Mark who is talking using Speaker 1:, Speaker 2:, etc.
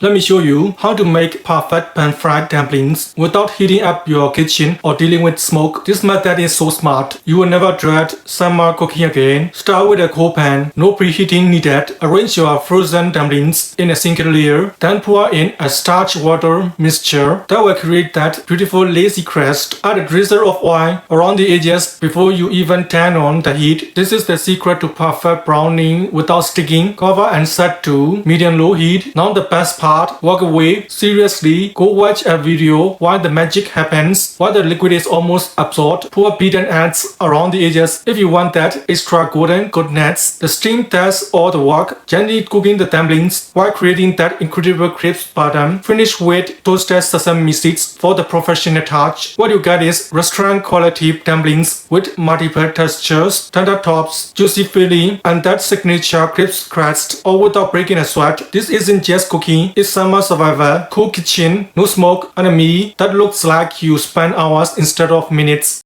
Speaker 1: Let me show you how to make perfect pan-fried dumplings without heating up your kitchen or dealing with smoke. This method is so smart, you will never dread summer cooking again. Start with a cold pan, no preheating needed. Arrange your frozen dumplings in a single layer, then pour in a starch water mixture that will create that beautiful lacy crust. Add a drizzle of oil around the edges before you even turn on the heat. This is the secret to perfect browning without sticking. Cover and set to medium-low heat. Now the best part. Walk away. Seriously, go watch a video while the magic happens. While the liquid is almost absorbed, pour beaten eggs around the edges if you want that extra golden goodness. The steam does all the work, gently cooking the dumplings while creating that incredible crisp bottom. Finish with toasted sesame seeds for the professional touch. What you get is restaurant quality dumplings with multiple textures, tender tops, juicy filling, and that signature crisp crust, all without breaking a sweat. This isn't just cooking. It's summer survival, cool kitchen, no smoke, and a meal that looks like you spend hours instead of minutes.